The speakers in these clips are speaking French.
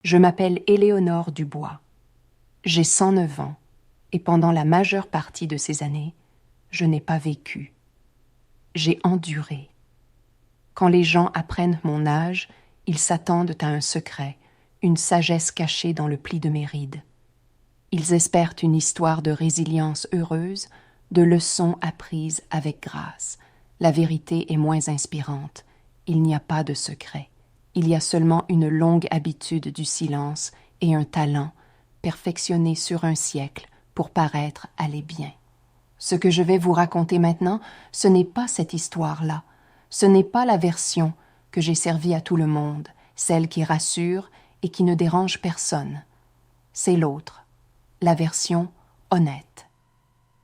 Je m'appelle Éléonore Dubois. J'ai 109 ans et pendant la majeure partie de ces années, je n'ai pas vécu. J'ai enduré. Quand les gens apprennent mon âge, ils s'attendent à un secret, une sagesse cachée dans le pli de mes rides. Ils espèrent une histoire de résilience heureuse, de leçons apprises avec grâce. La vérité est moins inspirante. Il n'y a pas de secret. Il y a seulement une longue habitude du silence et un talent, perfectionné sur un siècle, pour paraître aller bien. Ce que je vais vous raconter maintenant, ce n'est pas cette histoire-là. Ce n'est pas la version que j'ai servie à tout le monde, celle qui rassure et qui ne dérange personne. C'est l'autre, la version honnête.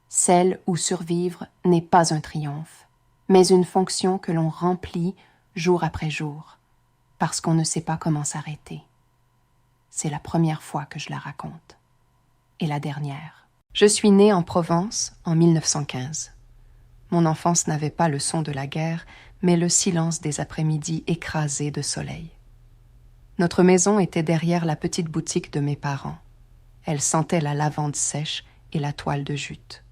Celle où survivre n'est pas un triomphe, mais une fonction que l'on remplit jour après jour, parce qu'on ne sait pas comment s'arrêter. C'est la première fois que je la raconte, et la dernière. Je suis née en Provence en 1915. Mon enfance n'avait pas le son de la guerre, mais le silence des après-midi écrasés de soleil. Notre maison était derrière la petite boutique de mes parents. Elle sentait la lavande sèche et la toile de jute.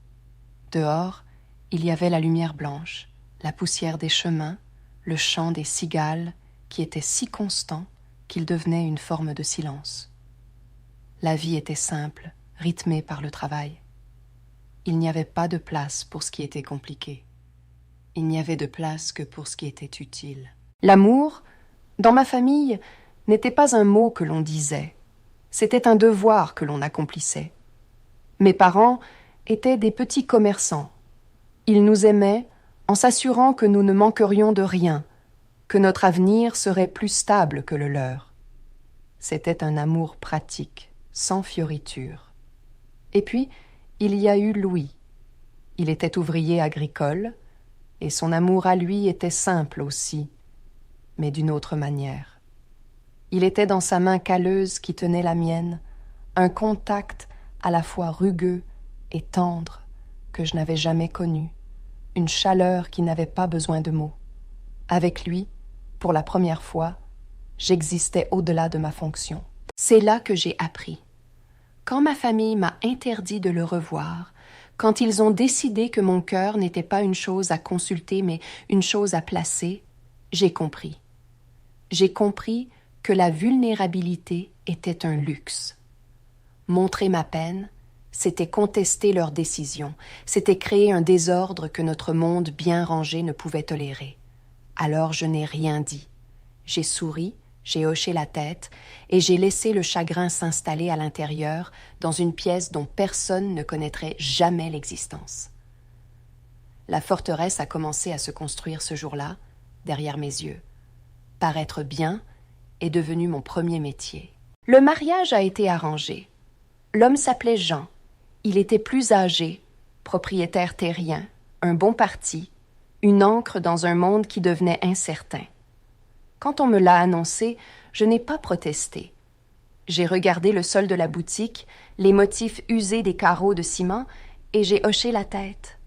Dehors, il y avait la lumière blanche, la poussière des chemins, le chant des cigales qui était si constant qu'il devenait une forme de silence. La vie était simple, rythmée par le travail. Il n'y avait pas de place pour ce qui était compliqué. Il n'y avait de place que pour ce qui était utile. L'amour, dans ma famille, n'était pas un mot que l'on disait. C'était un devoir que l'on accomplissait. Mes parents étaient des petits commerçants. Ils nous aimaient en s'assurant que nous ne manquerions de rien, que notre avenir serait plus stable que le leur. C'était un amour pratique, sans fioriture. Et puis, il y a eu Louis. Il était ouvrier agricole, et son amour à lui était simple aussi, mais d'une autre manière. Il était dans sa main calleuse qui tenait la mienne, un contact à la fois rugueux et tendre que je n'avais jamais connu, une chaleur qui n'avait pas besoin de mots. Avec lui, pour la première fois, j'existais au-delà de ma fonction. C'est là que j'ai appris. Quand ma famille m'a interdit de le revoir, quand ils ont décidé que mon cœur n'était pas une chose à consulter mais une chose à placer, j'ai compris. J'ai compris que la vulnérabilité était un luxe. Montrer ma peine, c'était contester leur décision, c'était créer un désordre que notre monde bien rangé ne pouvait tolérer. Alors je n'ai rien dit. J'ai souri, j'ai hoché la tête et j'ai laissé le chagrin s'installer à l'intérieur dans une pièce dont personne ne connaîtrait jamais l'existence. La forteresse a commencé à se construire ce jour-là, derrière mes yeux. Paraître bien est devenu mon premier métier. Le mariage a été arrangé. L'homme s'appelait Jean. Il était plus âgé, propriétaire terrien, un bon parti, une ancre dans un monde qui devenait incertain. Quand on me l'a annoncé, je n'ai pas protesté. J'ai regardé le sol de la boutique, les motifs usés des carreaux de ciment, et j'ai hoché la tête.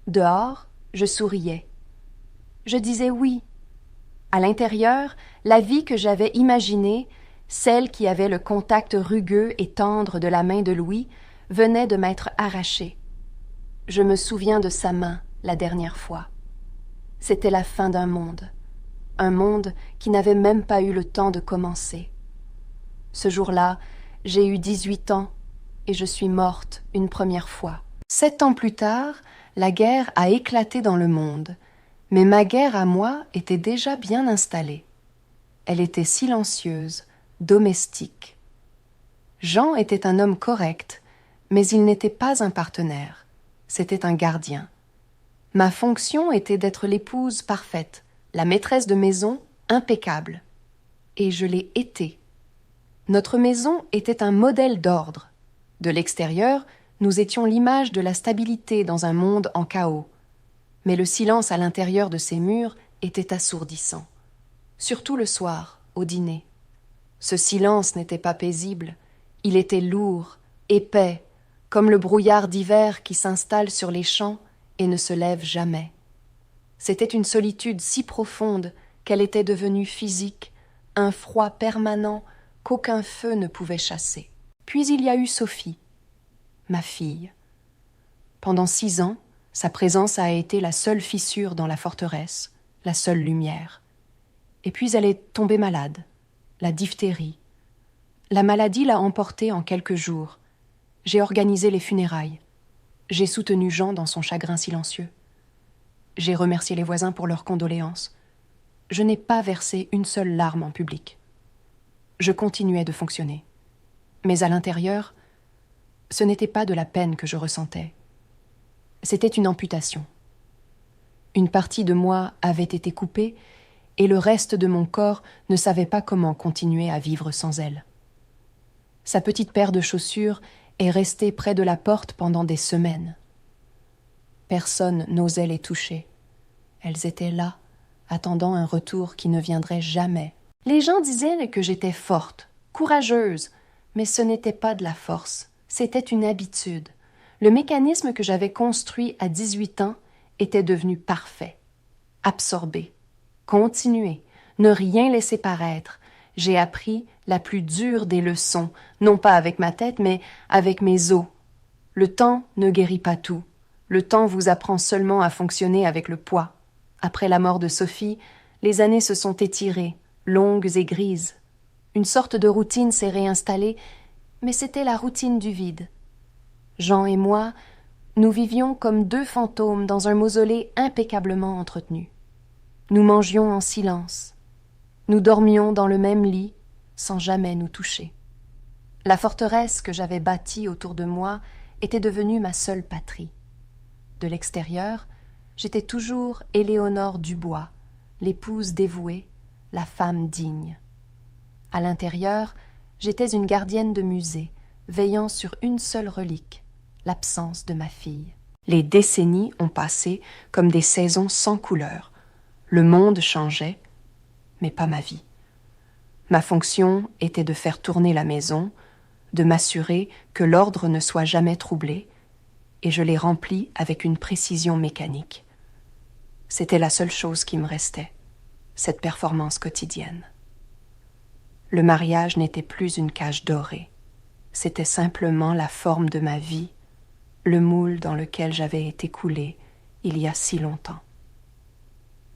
Dehors, je souriais. Je disais oui. À l'intérieur, la vie que j'avais imaginée, celle qui avait le contact rugueux et tendre de la main de Louis, venait de m'être arrachée. Je me souviens de sa main la dernière fois. C'était la fin d'un monde. Un monde qui n'avait même pas eu le temps de commencer. Ce jour-là, j'ai eu 18 ans et je suis morte une première fois. 7 ans plus tard, la guerre a éclaté dans le monde, mais ma guerre à moi était déjà bien installée. Elle était silencieuse, domestique. Jean était un homme correct, mais il n'était pas un partenaire, c'était un gardien. Ma fonction était d'être l'épouse parfaite, la maîtresse de maison impeccable. Et je l'ai été. Notre maison était un modèle d'ordre. De l'extérieur, nous étions l'image de la stabilité dans un monde en chaos. Mais le silence à l'intérieur de ces murs était assourdissant. Surtout le soir, au dîner. Ce silence n'était pas paisible. Il était lourd, épais, comme le brouillard d'hiver qui s'installe sur les champs et ne se lève jamais. C'était une solitude si profonde qu'elle était devenue physique, un froid permanent qu'aucun feu ne pouvait chasser. Puis il y a eu Sophie, ma fille. Pendant 6 ans, sa présence a été la seule fissure dans la forteresse, la seule lumière. Et puis elle est tombée malade, la diphtérie. La maladie l'a emportée en quelques jours. J'ai organisé les funérailles. J'ai soutenu Jean dans son chagrin silencieux. J'ai remercié les voisins pour leurs condoléances. Je n'ai pas versé une seule larme en public. Je continuais de fonctionner. Mais à l'intérieur, ce n'était pas de la peine que je ressentais. C'était une amputation. Une partie de moi avait été coupée et le reste de mon corps ne savait pas comment continuer à vivre sans elle. Sa petite paire de chaussures est restée près de la porte pendant des semaines. Personne n'osait les toucher. Elles étaient là, attendant un retour qui ne viendrait jamais. Les gens disaient que j'étais forte, courageuse, mais ce n'était pas de la force, c'était une habitude. Le mécanisme que j'avais construit à 18 ans était devenu parfait. Absorber, continuer, ne rien laisser paraître. J'ai appris la plus dure des leçons, non pas avec ma tête, mais avec mes os. Le temps ne guérit pas tout. Le temps vous apprend seulement à fonctionner avec le poids. Après la mort de Sophie, les années se sont étirées, longues et grises. Une sorte de routine s'est réinstallée, mais c'était la routine du vide. Jean et moi, nous vivions comme 2 fantômes dans un mausolée impeccablement entretenu. Nous mangions en silence. Nous dormions dans le même lit, sans jamais nous toucher. La forteresse que j'avais bâtie autour de moi était devenue ma seule patrie. De l'extérieur, j'étais toujours Éléonore Dubois, l'épouse dévouée, la femme digne. À l'intérieur, j'étais une gardienne de musée, veillant sur une seule relique, l'absence de ma fille. Les décennies ont passé comme des saisons sans couleur. Le monde changeait, mais pas ma vie. Ma fonction était de faire tourner la maison, de m'assurer que l'ordre ne soit jamais troublé, et je l'ai remplie avec une précision mécanique. C'était la seule chose qui me restait, cette performance quotidienne. Le mariage n'était plus une cage dorée, c'était simplement la forme de ma vie, le moule dans lequel j'avais été coulée il y a si longtemps.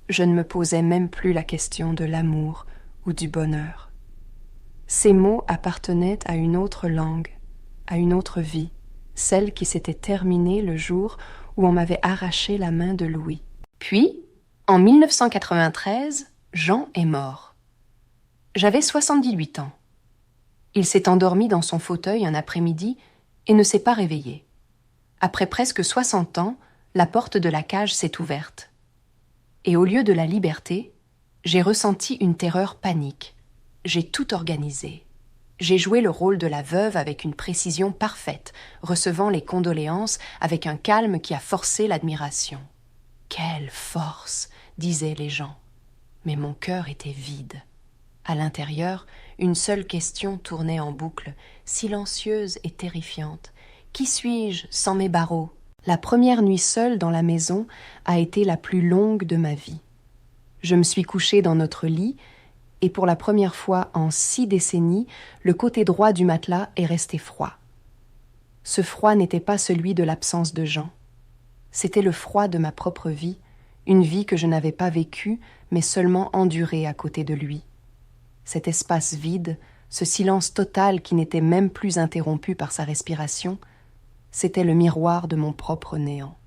Je ne me posais même plus la question de l'amour ou du bonheur. Ces mots appartenaient à une autre langue, à une autre vie, celle qui s'était terminée le jour où on m'avait arraché la main de Louis. Puis, en 1993, Jean est mort. J'avais 78 ans. Il s'est endormi dans son fauteuil un après-midi et ne s'est pas réveillé. Après presque 60 ans, la porte de la cage s'est ouverte. Et au lieu de la liberté, j'ai ressenti une terreur panique. J'ai tout organisé. J'ai joué le rôle de la veuve avec une précision parfaite, recevant les condoléances avec un calme qui a forcé l'admiration. « Quelle force !» disaient les gens. Mais mon cœur était vide. À l'intérieur, une seule question tournait en boucle, silencieuse et terrifiante. Qui suis-je sans mes barreaux ? La première nuit seule dans la maison a été la plus longue de ma vie. Je me suis couchée dans notre lit, et pour la première fois en 6 décennies, le côté droit du matelas est resté froid. Ce froid n'était pas celui de l'absence de Jean. C'était le froid de ma propre vie, une vie que je n'avais pas vécue, mais seulement endurée à côté de lui. Cet espace vide, ce silence total qui n'était même plus interrompu par sa respiration, c'était le miroir de mon propre néant.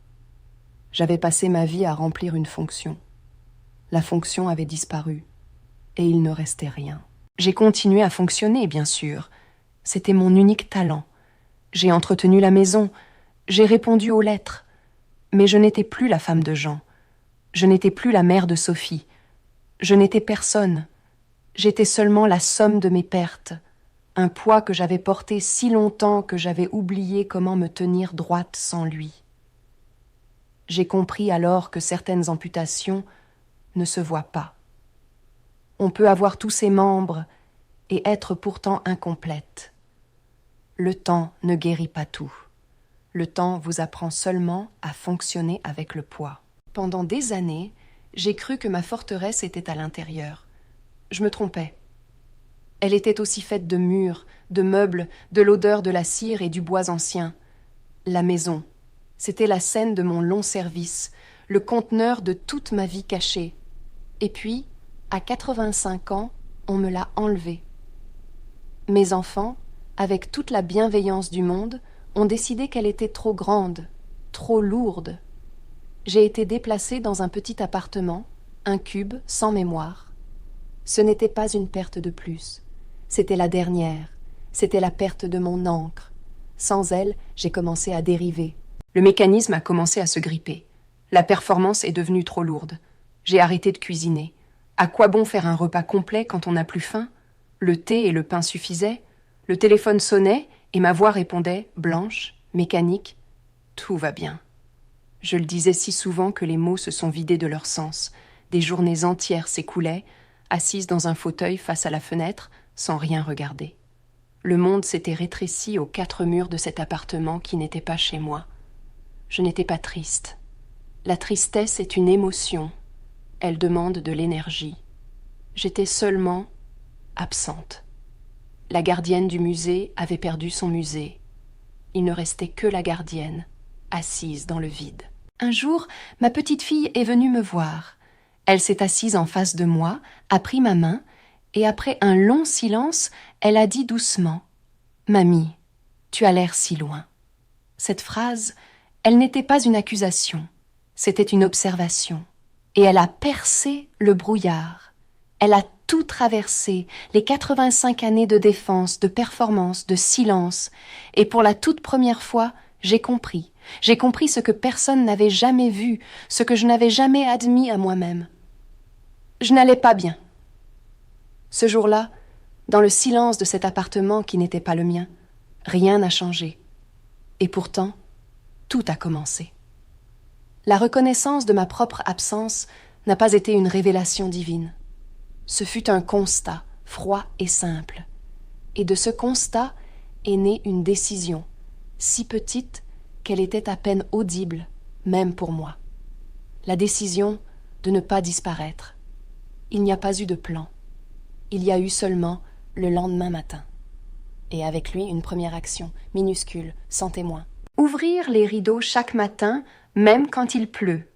J'avais passé ma vie à remplir une fonction. La fonction avait disparu, et il ne restait rien. J'ai continué à fonctionner, bien sûr. C'était mon unique talent. J'ai entretenu la maison, j'ai répondu aux lettres. Mais je n'étais plus la femme de Jean. Je n'étais plus la mère de Sophie. Je n'étais personne. J'étais seulement la somme de mes pertes, un poids que j'avais porté si longtemps que j'avais oublié comment me tenir droite sans lui. J'ai compris alors que certaines amputations ne se voient pas. On peut avoir tous ses membres et être pourtant incomplète. Le temps ne guérit pas tout. Le temps vous apprend seulement à fonctionner avec le poids. Pendant des années, j'ai cru que ma forteresse était à l'intérieur. Je me trompais. Elle était aussi faite de murs, de meubles, de l'odeur de la cire et du bois ancien. La maison, c'était la scène de mon long service, le conteneur de toute ma vie cachée. Et puis, à 85 ans, on me l'a enlevée. Mes enfants, avec toute la bienveillance du monde, ont décidé qu'elle était trop grande, trop lourde. J'ai été déplacée dans un petit appartement, un cube sans mémoire. Ce n'était pas une perte de plus, c'était la dernière, c'était la perte de mon encre. Sans elle, j'ai commencé à dériver. Le mécanisme a commencé à se gripper. La performance est devenue trop lourde. J'ai arrêté de cuisiner. À quoi bon faire un repas complet quand on n'a plus faim? Le thé et le pain suffisaient. Le téléphone sonnait et ma voix répondait, blanche, mécanique. Tout va bien. Je le disais si souvent que les mots se sont vidés de leur sens. Des journées entières s'écoulaient, assise dans un fauteuil face à la fenêtre, sans rien regarder. Le monde s'était rétréci aux 4 murs de cet appartement qui n'était pas chez moi. Je n'étais pas triste. La tristesse est une émotion. Elle demande de l'énergie. J'étais seulement absente. La gardienne du musée avait perdu son musée. Il ne restait que la gardienne, assise dans le vide. Un jour, ma petite fille est venue me voir. Elle s'est assise en face de moi, a pris ma main, et après un long silence, elle a dit doucement « Mamie, tu as l'air si loin ». Cette phrase, elle n'était pas une accusation, c'était une observation. Et elle a percé le brouillard. Elle a tout traversé, les 85 années de défense, de performance, de silence. Et pour la toute première fois, j'ai compris. J'ai compris ce que personne n'avait jamais vu, ce que je n'avais jamais admis à moi-même. Je n'allais pas bien. Ce jour-là, dans le silence de cet appartement qui n'était pas le mien, rien n'a changé. Et pourtant, tout a commencé. La reconnaissance de ma propre absence n'a pas été une révélation divine. Ce fut un constat, froid et simple. Et de ce constat est née une décision, si petite qu'elle était à peine audible, même pour moi. La décision de ne pas disparaître. Il n'y a pas eu de plan. Il y a eu seulement le lendemain matin. Et avec lui, une première action, minuscule, sans témoin. Ouvrir les rideaux chaque matin, même quand il pleut.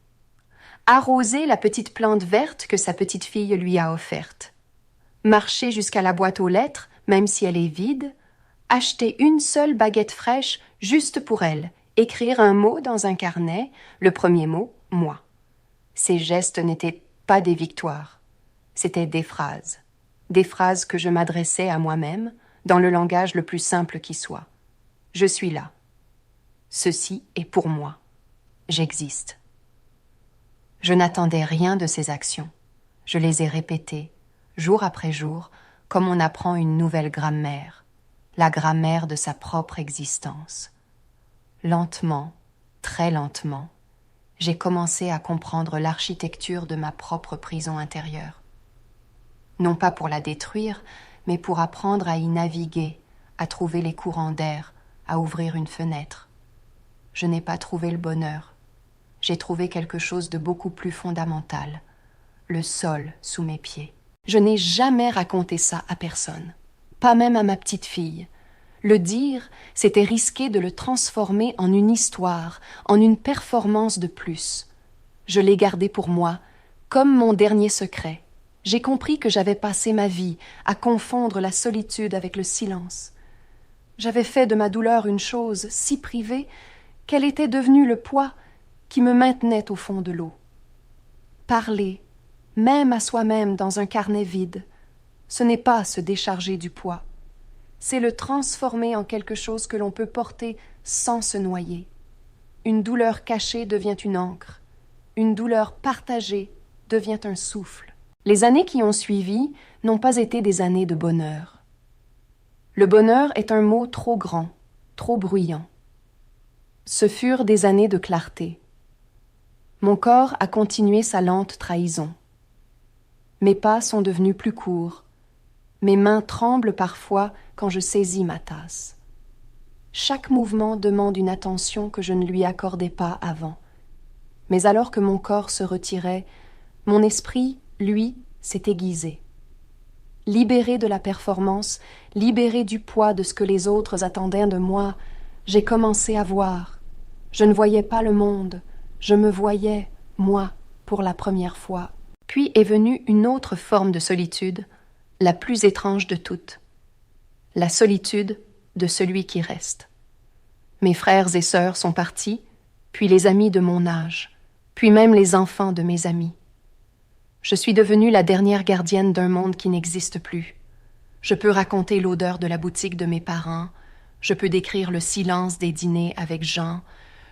Arroser la petite plante verte que sa petite fille lui a offerte. Marcher jusqu'à la boîte aux lettres, même si elle est vide. Acheter une seule baguette fraîche juste pour elle. Écrire un mot dans un carnet, le premier mot, moi. Ces gestes n'étaient pas des victoires. C'étaient des phrases. Des phrases que je m'adressais à moi-même, dans le langage le plus simple qui soit. Je suis là. Ceci est pour moi. J'existe. Je n'attendais rien de ces actions. Je les ai répétées, jour après jour, comme on apprend une nouvelle grammaire, la grammaire de sa propre existence. Lentement, très lentement, j'ai commencé à comprendre l'architecture de ma propre prison intérieure. Non pas pour la détruire, mais pour apprendre à y naviguer, à trouver les courants d'air, à ouvrir une fenêtre. Je n'ai pas trouvé le bonheur. J'ai trouvé quelque chose de beaucoup plus fondamental, le sol sous mes pieds. Je n'ai jamais raconté ça à personne, pas même à ma petite fille. Le dire, c'était risquer de le transformer en une histoire, en une performance de plus. Je l'ai gardé pour moi, comme mon dernier secret. J'ai compris que j'avais passé ma vie à confondre la solitude avec le silence. J'avais fait de ma douleur une chose si privée qu'elle était devenue le poids qui me maintenait au fond de l'eau. Parler, même à soi-même dans un carnet vide, ce n'est pas se décharger du poids, c'est le transformer en quelque chose que l'on peut porter sans se noyer. Une douleur cachée devient une encre, une douleur partagée devient un souffle. Les années qui ont suivi n'ont pas été des années de bonheur. Le bonheur est un mot trop grand, trop bruyant. Ce furent des années de clarté. Mon corps a continué sa lente trahison. Mes pas sont devenus plus courts. Mes mains tremblent parfois quand je saisis ma tasse. Chaque mouvement demande une attention que je ne lui accordais pas avant. Mais alors que mon corps se retirait, mon esprit, lui, s'est aiguisé. Libérée de la performance, libérée du poids de ce que les autres attendaient de moi, j'ai commencé à voir. Je ne voyais pas le monde, je me voyais, moi, pour la première fois. Puis est venue une autre forme de solitude, la plus étrange de toutes. La solitude de celui qui reste. Mes frères et sœurs sont partis, puis les amis de mon âge, puis même les enfants de mes amis. Je suis devenue la dernière gardienne d'un monde qui n'existe plus. Je peux raconter l'odeur de la boutique de mes parents, je peux décrire le silence des dîners avec Jean,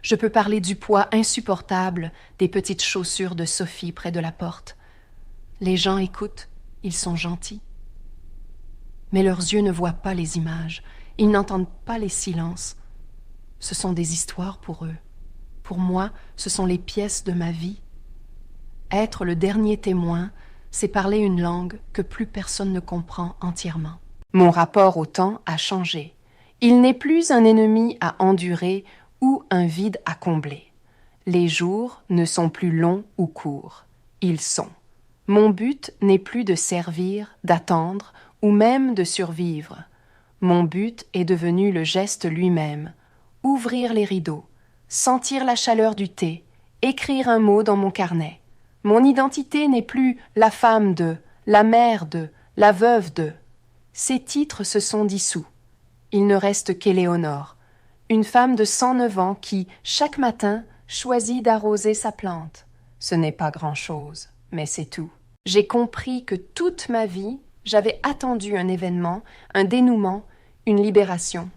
je peux parler du poids insupportable des petites chaussures de Sophie près de la porte. Les gens écoutent, ils sont gentils. Mais leurs yeux ne voient pas les images, ils n'entendent pas les silences. Ce sont des histoires pour eux. Pour moi, ce sont les pièces de ma vie. Être le dernier témoin, c'est parler une langue que plus personne ne comprend entièrement. Mon rapport au temps a changé. Il n'est plus un ennemi à endurer ou un vide à combler. Les jours ne sont plus longs ou courts. Ils sont. Mon but n'est plus de servir, d'attendre ou même de survivre. Mon but est devenu le geste lui-même. Ouvrir les rideaux, sentir la chaleur du thé, écrire un mot dans mon carnet. Mon identité n'est plus la femme de, la mère de, la veuve de. Ces titres se sont dissous. Il ne reste qu'Éléonore, une femme de 109 ans qui, chaque matin, choisit d'arroser sa plante. Ce n'est pas grand-chose, mais c'est tout. J'ai compris que toute ma vie, j'avais attendu un événement, un dénouement, une libération.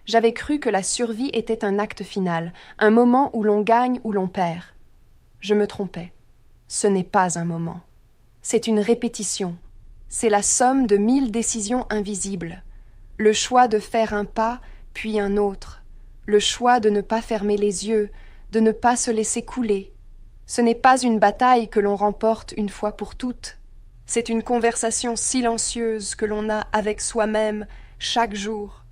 J'avais cru que la survie était un acte final, un moment où l'on gagne ou l'on perd. Je me trompais. Ce n'est pas un moment. C'est une répétition. C'est la somme de 1000 décisions invisibles. Le choix de faire un pas, puis un autre. Le choix de ne pas fermer les yeux, de ne pas se laisser couler. Ce n'est pas une bataille que l'on remporte une fois pour toutes. C'est une conversation silencieuse que l'on a avec soi-même chaque jour.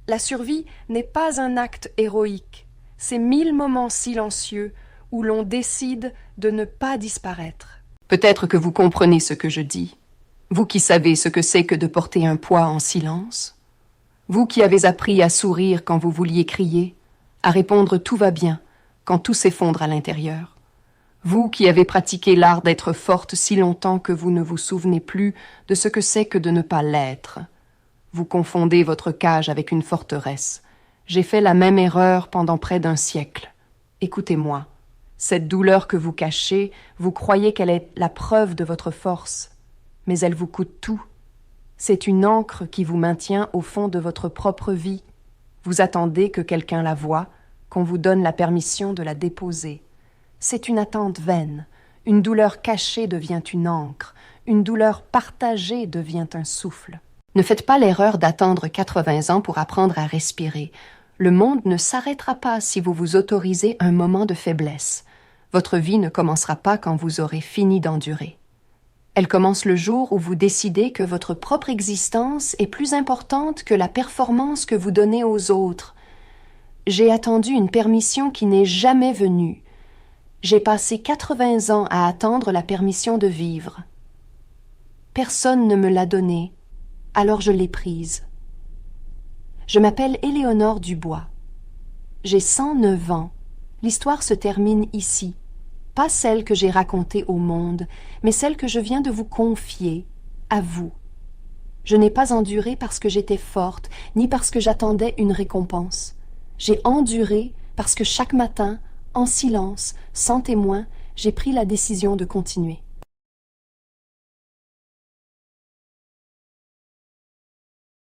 La survie n'est pas un acte héroïque. C'est 1000 moments silencieux où l'on décide de ne pas disparaître. Peut-être que vous comprenez ce que je dis. Vous qui savez ce que c'est que de porter un poids en silence. Vous qui avez appris à sourire quand vous vouliez crier, à répondre « tout va bien » quand tout s'effondre à l'intérieur. Vous qui avez pratiqué l'art d'être forte si longtemps que vous ne vous souvenez plus de ce que c'est que de ne pas l'être. Vous confondez votre cage avec une forteresse. J'ai fait la même erreur pendant près d'un siècle. Écoutez-moi. Cette douleur que vous cachez, vous croyez qu'elle est la preuve de votre force, mais elle vous coûte tout. C'est une ancre qui vous maintient au fond de votre propre vie. Vous attendez que quelqu'un la voie, qu'on vous donne la permission de la déposer. C'est une attente vaine. Une douleur cachée devient une ancre. Une douleur partagée devient un souffle. Ne faites pas l'erreur d'attendre 80 ans pour apprendre à respirer. Le monde ne s'arrêtera pas si vous vous autorisez un moment de faiblesse. Votre vie ne commencera pas quand vous aurez fini d'endurer. Elle commence le jour où vous décidez que votre propre existence est plus importante que la performance que vous donnez aux autres. J'ai attendu une permission qui n'est jamais venue. J'ai passé 80 ans à attendre la permission de vivre. Personne ne me l'a donnée, alors je l'ai prise. Je m'appelle Éléonore Dubois. J'ai 109 ans. L'histoire se termine ici. Pas celle que j'ai racontée au monde, mais celle que je viens de vous confier, à vous. Je n'ai pas enduré parce que j'étais forte, ni parce que j'attendais une récompense. J'ai enduré parce que chaque matin, en silence, sans témoin, j'ai pris la décision de continuer.